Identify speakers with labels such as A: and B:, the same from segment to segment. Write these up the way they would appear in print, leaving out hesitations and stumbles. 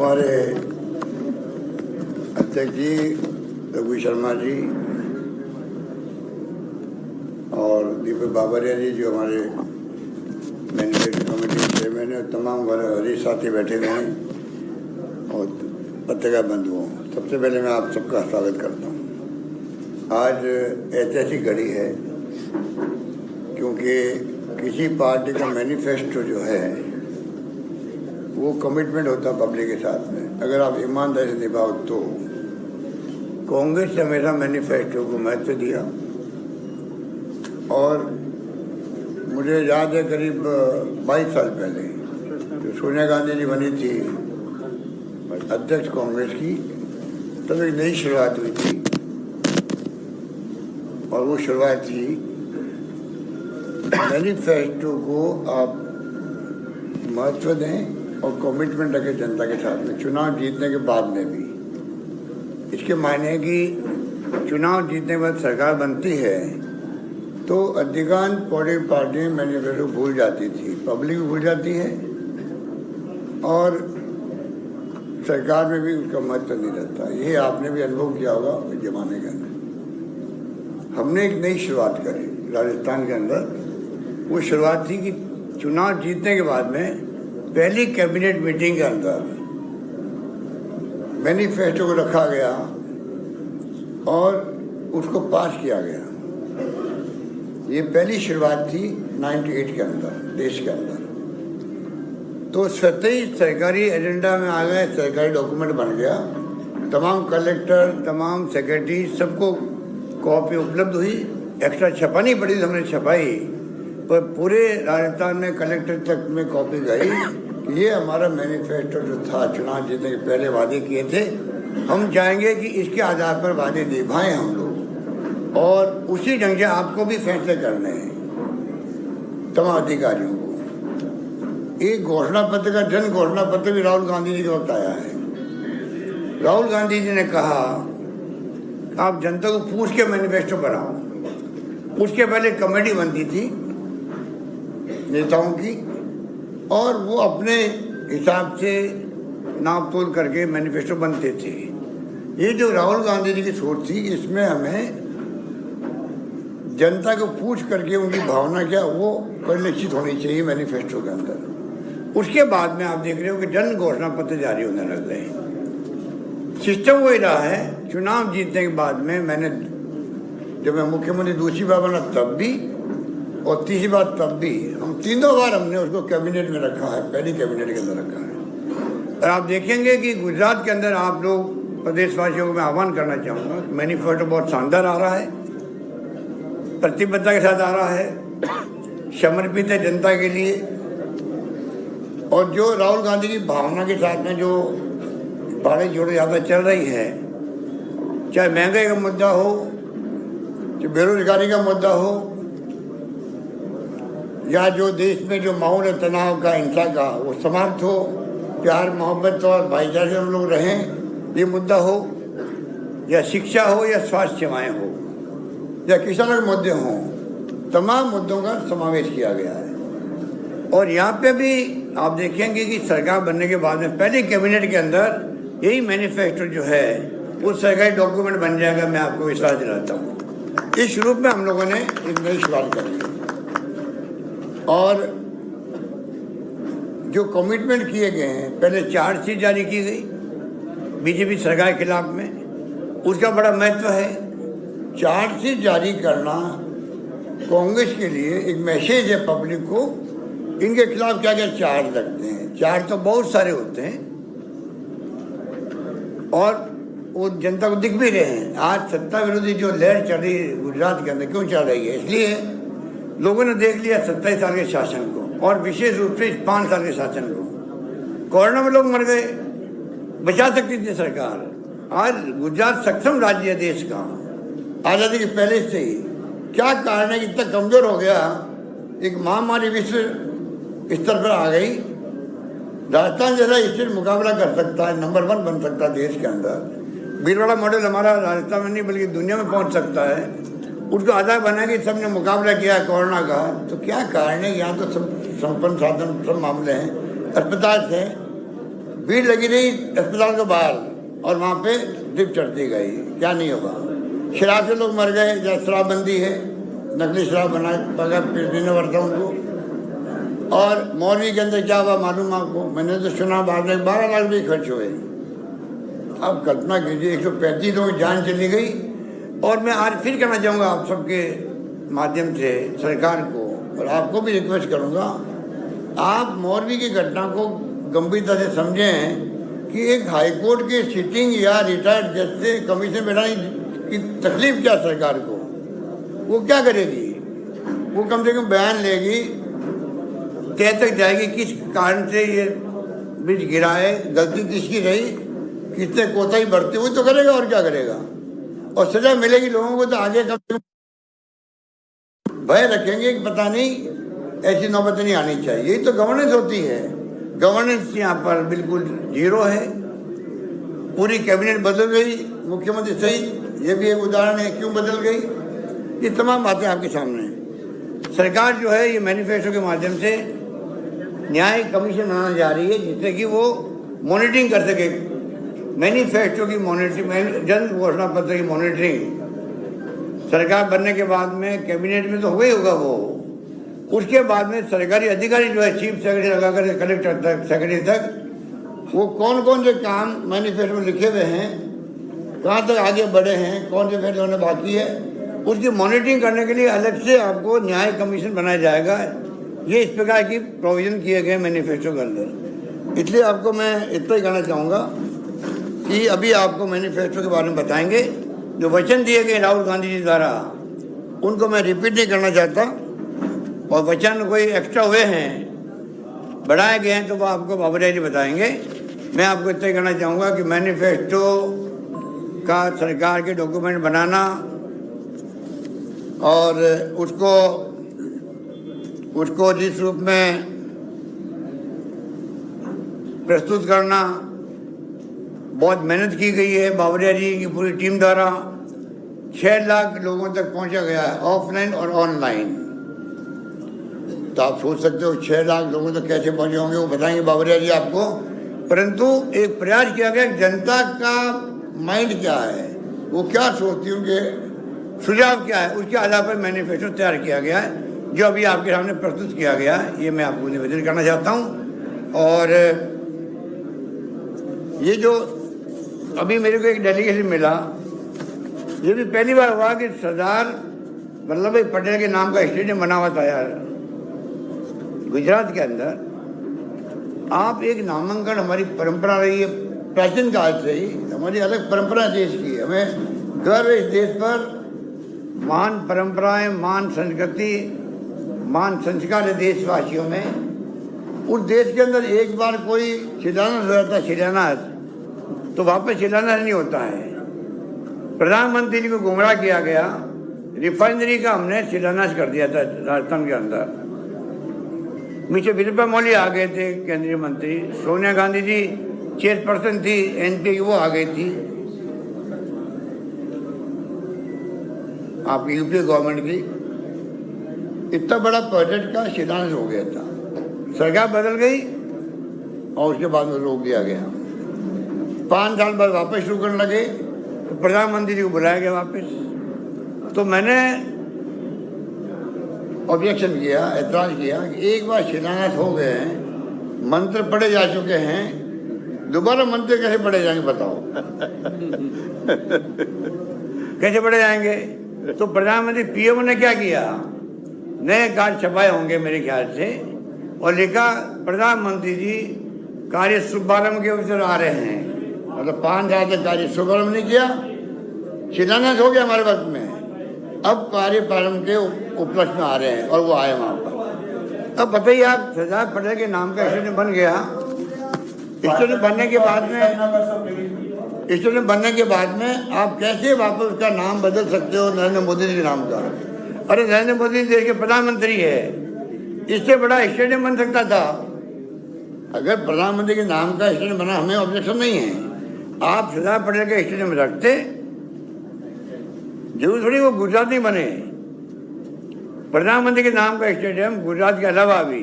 A: हमारे अध्यक्ष जी रघु शर्मा जी और दीपक बाबरिया जी जो हमारे मैनेजमेंट कमेटी चेयरमैन है, तमाम हमारे साथी बैठे हुए हैं और पत्रकार बंधुओं, सबसे पहले मैं आप सबका स्वागत करता हूँ। आज ऐतिहासिक घड़ी है क्योंकि किसी पार्टी का मैनिफेस्टो जो है वो कमिटमेंट होता है पब्लिक के साथ में। अगर आप ईमानदारी से निभाओ तो कांग्रेस ने हमेशा मैनिफेस्टो को महत्व दिया और मुझे याद है करीब 22 साल पहले जो सोनिया गांधी जी बनी थी अध्यक्ष कांग्रेस की, तब एक नई शुरुआत हुई थी और वो शुरुआत थी मैनिफेस्टो को आप महत्व दें और कमिटमेंट रखें जनता के साथ में चुनाव जीतने के बाद में भी। इसके मायने है कि चुनाव जीतने के बाद सरकार बनती है तो अधिकांश पॉलिटिकल पार्टियां मैनिफेस्टो भूल जाती थी, पब्लिक भी भूल जाती है और सरकार में भी उसका महत्व नहीं रहता। ये आपने भी अनुभव किया होगा इस जमाने के अंदर। हमने एक नई शुरुआत करी राजस्थान के अंदर। वो शुरुआत थी कि चुनाव जीतने के बाद में पहली कैबिनेट मीटिंग के अंदर मैनिफेस्टो को रखा गया और उसको पास किया गया। ये पहली शुरुआत थी 98 के अंदर देश के अंदर। तो स्वतः ही सरकारी एजेंडा में आ गए, सरकारी डॉक्यूमेंट बन गया। तमाम कलेक्टर, तमाम सेक्रेटरी सबको कॉपी उपलब्ध हुई। एक्स्ट्रा छपानी पड़ी तो हमने छपाई, पर पूरे राजस्थान में कलेक्टर तक में कॉपी गई कि ये हमारा मैनिफेस्टो जो था चुनाव जीतने के पहले वादे किए थे, हम चाहेंगे कि इसके आधार पर वादे निभाएं हम लोग और उसी ढंग से आपको भी फैसले करने हैं तमाम अधिकारियों को। एक घोषणा पत्र का जन घोषणा पत्र भी राहुल गांधी जी के वक्त आया है। राहुल गांधी जी ने कहा आप जनता को पूछ के मैनिफेस्टो बनाओ। उसके पहले कमेटी बनती थी नेताओं की और वो अपने हिसाब से नाप तोल करके मैनिफेस्टो बनते थे। ये जो राहुल गांधी जी की सोच थी इसमें हमें जनता को पूछ करके उनकी भावना क्या वो परिलक्षित होनी चाहिए मैनिफेस्टो के अंदर। उसके बाद में आप देख रहे हो कि जन घोषणा पत्र जारी होने लग गए। सिस्टम वही रहा है। चुनाव जीतने के बाद में मैंने जब मैं मुख्यमंत्री दूसरी बार बना तब भी और तीसरी बार तब भी, हम तीनों बार हमने उसको कैबिनेट में रखा है, पहली कैबिनेट के अंदर रखा है। और आप देखेंगे कि गुजरात के अंदर आप लोग प्रदेशवासियों को मैं आह्वान करना चाहूँगा, मैनिफेस्टो बहुत शानदार आ रहा है, प्रतिबद्धता के साथ आ रहा है, समर्पित है जनता के लिए। और जो राहुल गांधी की भावना के साथ में जो भाड़े जोड़े ज़्यादा चल रही है, चाहे महंगाई का मुद्दा हो, चाहे बेरोजगारी का मुद्दा हो, या जो देश में जो माहौल है तनाव का, हिंसा का, वो समाप्त हो, प्यार मोहब्बत और भाईचारे से हम लोग रहें, ये मुद्दा हो, या शिक्षा हो या स्वास्थ्य सेवाएं हो या किसानों के मुद्दे हों, तमाम मुद्दों का समावेश किया गया है। और यहाँ पे भी आप देखेंगे कि सरकार बनने के बाद में पहले कैबिनेट के अंदर यही मैनिफेस्टो जो है वो सरकारी डॉक्यूमेंट बन जाएगा। मैं आपको विश्वास दिलाता हूँ। इस रूप में हम लोगों ने एक नई शुरुआत कर ली और जो कमिटमेंट किए गए हैं, पहले चार्जशीट जारी की गई बीजेपी सरकार के खिलाफ में, उसका बड़ा महत्व है। चार्जशीट जारी करना कांग्रेस के लिए एक मैसेज है पब्लिक को, इनके खिलाफ क्या क्या चार्ज लगते हैं। चार्ज तो बहुत सारे होते हैं और वो जनता को दिख भी रहे हैं। आज सत्ता विरोधी जो लहर चल रही है गुजरात के अंदर, क्यों चल रही है? इसलिए लोगों ने देख लिया 27 साल के शासन को और विशेष रूप से 5 साल के शासन को। कोरोना में लोग मर गए, बचा सकती थी सरकार। आज गुजरात सक्षम राज्य है देश का, आज़ादी के पहले से ही। क्या कारण है कि इतना कमजोर हो गया? एक महामारी विश्व स्तर पर आ गई। राजस्थान जैसा इससे मुकाबला कर सकता है, नंबर 1 बन सकता है देश के अंदर। भीलवाड़ा मॉडल हमारा राजस्थान में नहीं बल्कि दुनिया में पहुंच सकता है। उसको आधार बना के सबने मुकाबला किया कोरोना का। तो क्या कारण है? यहाँ तो सब संपन्न साधन सब मामले हैं, अस्पताल से भीड़ लगी रही अस्पताल के बाहर और वहाँ पे ड्रिप चढ़ती गई। क्या नहीं होगा, शराब से लोग मर गए, जब शराबबंदी है, नकली शराब बना पीने पड़ता उनको। और मौलवी के अंदर क्या हुआ मालूम आपको? मैंने तो सुना बाद में 12 लाख रुपये खर्च हुए। आप कल्पना कीजिए, 135 लोगों की जान चली गई। और मैं आज फिर कहना चाहूँगा आप सबके माध्यम से सरकार को, और आपको भी रिक्वेस्ट करूँगा, आप मौलवी की घटना को गंभीरता से समझें कि एक हाईकोर्ट के सिटिंग या रिटायर्ड जज से कमीशन बैठाने की तकलीफ क्या सरकार को? वो क्या करेगी? वो कम से कम बयान लेगी, तय तक जाएगी किस कारण से ये ब्रिज गिरा है, गलती किसकी रही, किसने कोताही बरती, वही तो करेगा और क्या करेगा। और सजा मिलेगी लोगों को तो आगे कब भय रखेंगे कि पता नहीं ऐसी नौबत नहीं आनी चाहिए। यही तो गवर्नेंस होती है। गवर्नेंस यहाँ पर बिल्कुल जीरो है। पूरी कैबिनेट बदल गई, मुख्यमंत्री सहित, ये भी एक उदाहरण है क्यों बदल गई। ये तमाम बातें आपके सामने हैं। सरकार जो है ये मैनिफेस्टो के माध्यम से न्याय कमीशन बनाने जा रही है, जिससे कि वो मॉनिटरिंग कर सके। मैनिफेस्टो की मॉनिटरिंग, जन घोषणा पत्र की मॉनिटरिंग सरकार बनने के बाद में कैबिनेट में तो हो ही होगा वो। उसके बाद में सरकारी अधिकारी जो है चीफ सेक्रेटरी लगाकर कलेक्टर तक, सेक्रेटरी तक, वो कौन कौन से काम मैनिफेस्टो में लिखे हुए हैं, कहाँ तक आगे बढ़े हैं, कौन से फैसले होने बाकी है, उसकी मॉनिटरिंग करने के लिए अलग से आपको न्याय कमीशन बनाया जाएगा। ये इस प्रकार की प्रोविज़न किए गए मैनिफेस्टो के अंदर। इसलिए आपको मैं इतना ही कहना चाहूँगा कि अभी आपको मैनिफेस्टो के बारे में बताएंगे। जो वचन दिए गए राहुल गांधी जी द्वारा, उनको मैं रिपीट नहीं करना चाहता, और वचन कोई एक्स्ट्रा हुए हैं, बढ़ाए गए हैं, तो वो आपको बाबरिया जी बताएंगे। मैं आपको इतना ही कहना चाहूँगा कि मैनिफेस्टो का सरकार के डॉक्यूमेंट बनाना और उसको जिस रूप में प्रस्तुत करना, बहुत मेहनत की गई है बाबरिया जी की पूरी टीम द्वारा। 6 लाख लोगों तक पहुंचा गया है, ऑफलाइन और ऑनलाइन। तो आप सोच सकते हो 6 लाख लोगों तक कैसे पहुंचे होंगे, वो बताएंगे बाबरिया जी आपको। परंतु एक प्रयास किया गया, जनता का माइंड क्या है, वो क्या सोचती है, उनके सुझाव क्या है, उसके आधार पर मैनिफेस्टो तैयार किया गया है, जो अभी आपके सामने प्रस्तुत किया गया है। ये मैं आपको निवेदन करना चाहता हूँ। और ये जो अभी मेरे को एक डेलीगेशन मिला, ये भी पहली बार हुआ कि सरदार वल्लभ भाई पटेल के नाम का स्टेडियम बना हुआ था यार गुजरात के अंदर। आप एक नामांकन, हमारी परंपरा रही है प्राचीन काल से ही, हमारी अलग परंपरा देश की, हमें गर्व इस देश पर। महान परंपराएं, महान संस्कृति, महान संस्कार है देशवासियों में। उस देश के अंदर एक बार कोई शिलान्यास हो जाता, शिलान्यास, तो वापस शिलान्यास नहीं होता है। प्रधानमंत्री जी को गुमराह किया गया, रिफाइनरी का हमने शिलान्यास कर दिया था राजस्थान के अंदर। नीचे विरुपा मोली आ गए थे केंद्रीय मंत्री, सोनिया गांधी जी चेयरपर्सन थी एनपी की, वो आ गई थी आपकी यूपी गवर्नमेंट की। इतना बड़ा प्रोजेक्ट का शिलान्यास हो गया था, सरकार बदल गई और उसके बाद में रोक दिया गया। 5 साल बाद वापस शुरू करने लगे, तो प्रधानमंत्री जी को बुलाया गया वापस। तो मैंने ऑब्जेक्शन किया, ऐतराज किया कि एक बार शिलान्यास हो गए हैं, मंत्र पढ़े जा चुके हैं, दोबारा मंत्र कैसे पढ़े जाएंगे बताओ। कैसे पढ़े जाएंगे? तो प्रधानमंत्री पीएम ने क्या किया, नए कार्ड छपाए होंगे मेरे ख्याल से, और लिखा प्रधानमंत्री जी कार्य शुभारंभ के अवसर आ रहे हैं। मतलब 5 साल तक कार्य शुभारंभ नहीं किया, शिलान्यास हो गया हमारे वक्त में, अब कार्य प्रारंभ के उपलक्ष्य में आ रहे हैं, और वो आए वहाँ पर। अब बताइए आप, सरदार पटेल के नाम का स्टेडियम बन गया। स्टेडियम बनने के बाद में आप कैसे वापस उसका नाम बदल सकते हो नरेंद्र मोदी जी के नाम का? अरे नरेंद्र मोदी देश के प्रधानमंत्री है, इससे बड़ा स्टेडियम बन सकता था। अगर प्रधानमंत्री के नाम का स्टेडियम बना, हमें ऑब्जेक्शन नहीं है। आप सरदार पटेल के स्टेडियम रखते, जरूर थोड़ी वो गुजरात नहीं बने। प्रधानमंत्री के नाम का स्टेडियम गुजरात के अलावा भी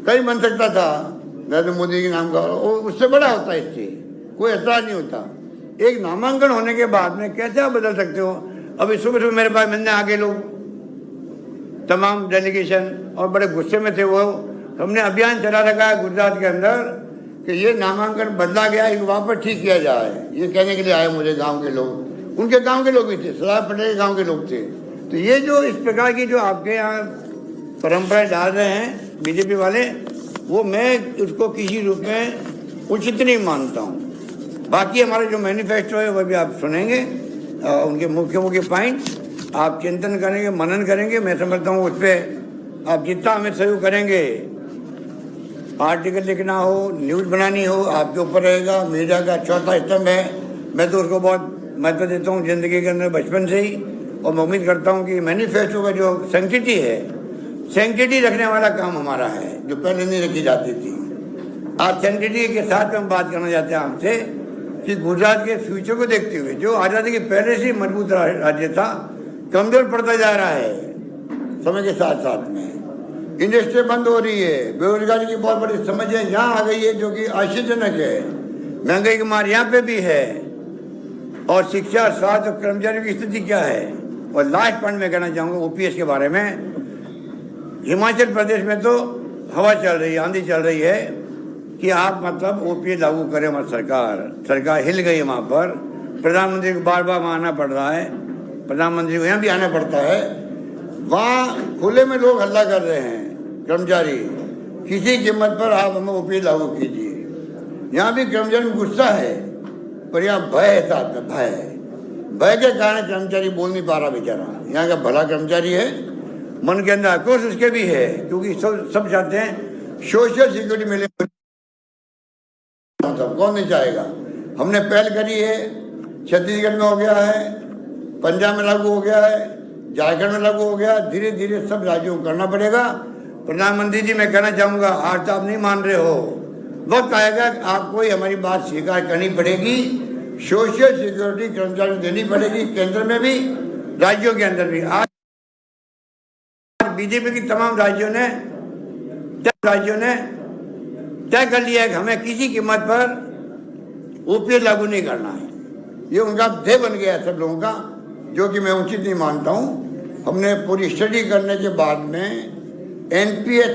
A: कहीं बन सकता था। नरेंद्र मोदी के नाम का, उससे बड़ा होता है इससे, कोई ऐतराज नहीं होता। एक नामांकन होने के बाद में कैसे आप बदल सकते हो? अभी सुबह सुबह मेरे पास मिलने आगे लोग तमाम डेलीगेशन, और बड़े गुस्से में थे वो। हमने अभियान चला रखा है गुजरात के अंदर कि ये नामांकन बदला गया, इनको वापस ठीक किया जाए। ये कहने के लिए आए मुझे गांव के लोग, उनके गांव के लोग भी थे, सरदार पटेल के गांव के लोग थे। तो ये जो इस प्रकार की जो आपके यहाँ परंपराएं डाल रहे हैं बीजेपी वाले, वो मैं उसको किसी रूप में उचित नहीं मानता हूँ। बाकी हमारा जो मैनिफेस्टो है वह भी आप सुनेंगे, उनके मुख्य मुख्य पॉइंट आप चिंतन करेंगे, मनन करेंगे। मैं समझता हूँ उस पर आप जितना हमें सहयोग करेंगे, आर्टिकल लिखना हो, न्यूज़ बनानी हो, आपके ऊपर रहेगा। मीडिया का चौथा स्तंभ है, मैं तो उसको बहुत महत्व देता हूँ जिंदगी के अंदर बचपन से ही। और मैं उम्मीद करता हूँ कि मैनिफेस्टो का जो सैंक्टिटी है, सैंक्टिटी रखने वाला काम हमारा है, जो पहले नहीं रखी जाती थी। आज सैंक्टिटी के साथ हम बात करना चाहते हैं आपसे कि गुजरात के फ्यूचर को देखते हुए, जो आज़ादी के पहले से मजबूत राज्य था, कमजोर पड़ता जा रहा है समय के साथ साथ में। इंडस्ट्री बंद हो रही है, बेरोजगारी की बहुत बड़ी समस्या यहाँ आ गई है जो कि आश्चर्यजनक है। महंगाई की मार यहाँ पे भी है, और शिक्षा, स्वास्थ्य और कर्मचारियों की स्थिति क्या है। और लास्ट पॉइंट मैं कहना चाहूँगा ओपीएस के बारे में। हिमाचल प्रदेश में तो हवा चल रही है, आंधी चल रही है कि आप मतलब ओपीएस लागू करें। हमारी सरकार हिल गई है वहाँ पर। प्रधानमंत्री को बार बार वहाँ आना पड़ रहा है, प्रधानमंत्री को यहाँ भी आना पड़ता है। वहाँ खुले में लोग हल्ला कर रहे हैं, कर्मचारी, किसी कीमत पर आप हमें ओपीएस लागू कीजिए। यहाँ भी कर्मचारी में गुस्सा है, पर यहाँ भय है, साथ में भय के कारण कर्मचारी बोल नहीं पा रहा बेचारा। यहाँ का भला कर्मचारी है, मन के अंदर आक्रोश उसके भी है, क्योंकि सब चाहते हैं सोशल सिक्योरिटी मिले। कौन नहीं चाहेगा? हमने पहल करी है, छत्तीसगढ़ में हो गया है, पंजाब में लागू हो गया है, झारखंड में लागू हो गया। धीरे धीरे सब राज्यों को करना पड़ेगा। प्रधानमंत्री जी, मैं कहना चाहूँगा, आज तो आप नहीं मान रहे हो, वक्त आएगा आपको हमारी बात स्वीकार करनी पड़ेगी। सोशल सिक्योरिटी कर्मचारियों को देनी पड़ेगी, केंद्र में भी, राज्यों के अंदर भी। आज बीजेपी की तमाम राज्यों ने तय कर लिया है कि हमें किसी कीमत पर ओपीएस लागू नहीं करना है। ये उनका ध्येय बन गया है सब लोगों का, जो कि मैं उचित नहीं मानता हूँ। हमने पूरी स्टडी करने के बाद में एनपीएस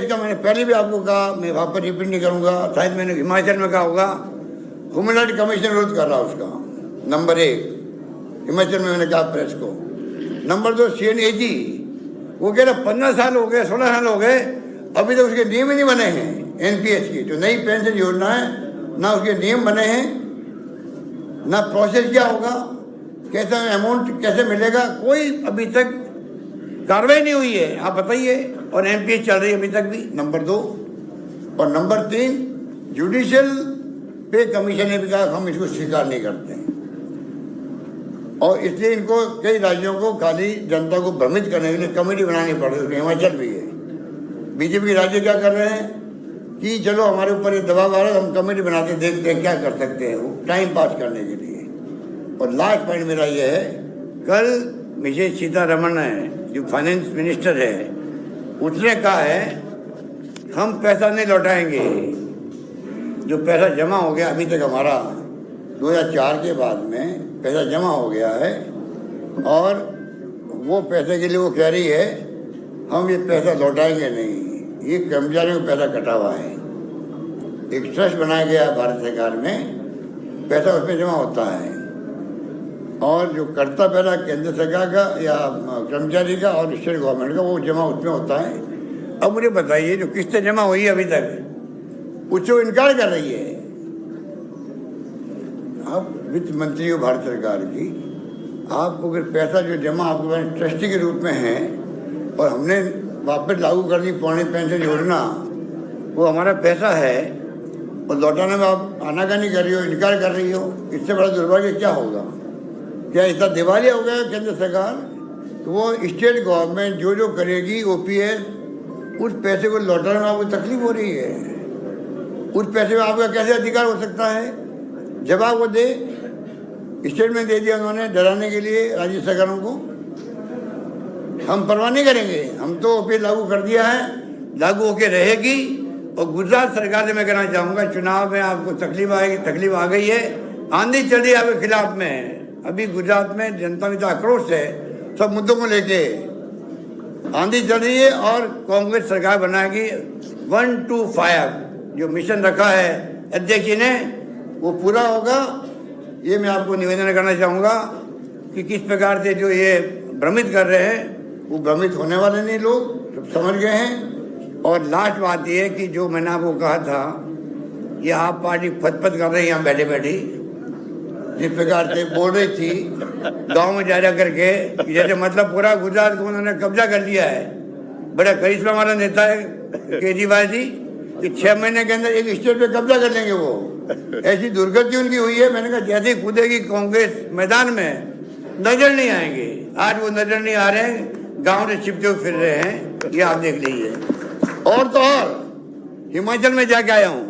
A: का मैंने पहले भी आपको कहा, मैं वहाँ पर रिपीट नहीं करूँगा, शायद मैंने हिमाचल में कहा होगा। ह्यूमन राइट कमीशन विरोध कर रहा उसका, नंबर 1 हिमाचल में मैंने कहा प्रेस को। नंबर 2 सीएनएजी, वो कह रहा 15 साल हो गए, 16 साल हो गए, अभी तक उसके नियम ही नहीं बने हैं। एनपीएस की जो नई पेंशन योजना है, ना उसके नियम बने हैं, ना प्रोसेस क्या होगा, कैसा अमाउंट कैसे मिलेगा, कोई अभी तक कार्रवाई नहीं हुई है। आप बताइए, और एनपीएस चल रही है अभी तक भी, नंबर 2। और नंबर 3, जुडिशियल पे कमीशन ने भी कहा हम इसको स्वीकार नहीं करते हैं। और इसलिए इनको कई राज्यों को खाली जनता को भ्रमित करने के लिए कमेटी बनानी पड़ रही है। हिमाचल भी है। बीजेपी के राज्य क्या कर रहे हैं कि चलो हमारे ऊपर ये दबाव आ रहा है, हम कमेटी बनाते देखते हैं क्या कर सकते हैं, वो टाइम पास करने के लिए। और लास्ट पॉइंट मेरा ये है, कल विजय सीतारमण है जो फाइनेंस मिनिस्टर है, उसने कहा है हम पैसा नहीं लौटाएंगे। जो पैसा जमा हो गया अभी तक हमारा 2004 के बाद में पैसा जमा हो गया है, और वो पैसे के लिए वो कह रही है हम ये पैसा लौटाएंगे नहीं। ये कर्मचारियों को पैसा कटा हुआ है, एक ट्रस्ट बनाया गया है भारत सरकार में, पैसा उसमें जमा होता है, और जो करता पैसा केंद्र सरकार का या कर्मचारी का और स्टेट गवर्नमेंट का, वो जमा उसमें होता है। अब मुझे बताइए, जो किस्तें जमा हुई है अभी तक, उसको इनकार कर रही है। आप वित्त मंत्री हो भारत सरकार की, आपको अगर पैसा जो जमा आपके पास ट्रस्टी के रूप में है, और हमने वापस लागू कर दी पुरानी पेंशन योजना, वो हमारा पैसा है, और लौटाने में आप आनाकानी कर रही हो, इनकार कर रही हो, इससे बड़ा दुर्भाग्य क्या होगा? क्या इतना दिवालिया हो गया केंद्र सरकार? तो वो स्टेट गवर्नमेंट जो करेगी ओपीएस, उस पैसे को लौटाने में आपको तकलीफ हो रही है। उस पैसे में आपका कैसे अधिकार हो सकता है? जवाब वो दे। स्टेट में दे दिया उन्होंने डराने के लिए राज्य सरकारों को। हम परवाह नहीं करेंगे, हम तो ओपीएस लागू कर दिया है। लागू होकर रहेगी। और गुजरात सरकार से मैं कहना चाहूँगा, चुनाव में आपको तकलीफ आएगी, तकलीफ आ गई है, आंधी चल रही है आपके खिलाफ में। अभी गुजरात में जनता में तो आक्रोश है, सब मुद्दों को लेके आंधी चल रही है। और कांग्रेस सरकार बनाएगी 1 to 5 जो मिशन रखा है अध्यक्ष जी ने, वो पूरा होगा। ये मैं आपको निवेदन करना चाहूँगा कि किस प्रकार से जो ये भ्रमित कर रहे हैं, वो भ्रमित होने वाले नहीं, लोग सब समझ गए हैं। और लास्ट बात ये है कि जो मैंने आपको कहा था, ये आप पार्टी फतफत कर रही है यहाँ बैठे बैठी, जिस प्रकार से बोल रही थी गांव में जा करके, जैसे मतलब पूरा गुजरात को उन्होंने कब्जा कर लिया है। बड़ा करिश्मा वाला नेता है केजरीवाल जी, कि 6 महीने के अंदर एक स्टेट पे कब्जा कर लेंगे वो। ऐसी दुर्गति उनकी हुई है। मैंने कहा जैसे कूदेगी कांग्रेस मैदान में, नजर नहीं आएंगे। आज वो नजर नहीं आ रहे हैं, गांव से छिपते हुए फिर रहे हैं, ये आप देख लीजिए। और तो और हिमाचल में जाके आया हूँ,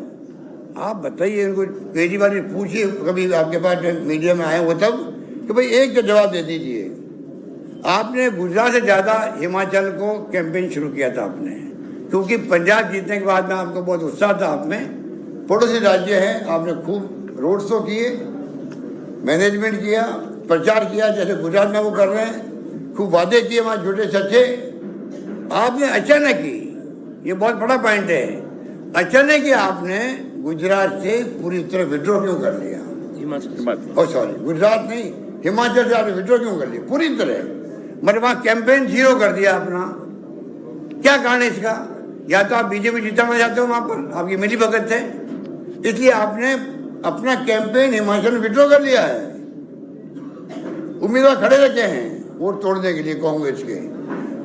A: आप बताइए इनको, केजरीवाल जी पूछिए कभी आपके पास मीडिया में आए वो तब, कि भाई एक तो जवाब दे दीजिए। आपने गुजरात से ज़्यादा हिमाचल को कैंपेन शुरू किया था आपने, क्योंकि पंजाब जीतने के बाद में आपको बहुत उत्साह था। आप में पड़ोसी राज्य हैं, आपने खूब रोड शो किए, मैनेजमेंट किया, प्रचार किया, जैसे गुजरात में वो कर रहे हैं, खूब वादे किए वहाँ झूठे सच्चे। आपने अचानक ही, ये बहुत बड़ा पॉइंट है, अचानक ही आपने गुजरात से पूरी तरह विड्रॉ क्यों कर लिया? सॉरी, गुजरात नहीं, हिमाचल से आपने विड्रॉ क्यों कर लिया पूरी तरह? मतलब वहाँ कैंपेन जीरो कर दिया अपना। क्या कारण है इसका? या तो आप बीजेपी जिताना चाहते हो, वहाँ पर आपकी मिली भगत है, इसलिए आपने अपना कैंपेन हिमाचल में विड्रॉ कर लिया है। उम्मीदवार खड़े रखे हैं वोट तोड़ने के लिए कांग्रेस के।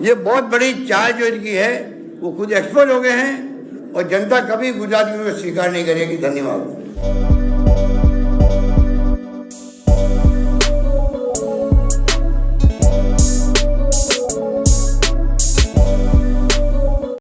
A: ये बहुत बड़ी चाल जो इनकी है, वो खुद एक्सपोज हो गए हैं, और जनता कभी गुजरात में स्वीकार नहीं करेगी। धन्यवाद।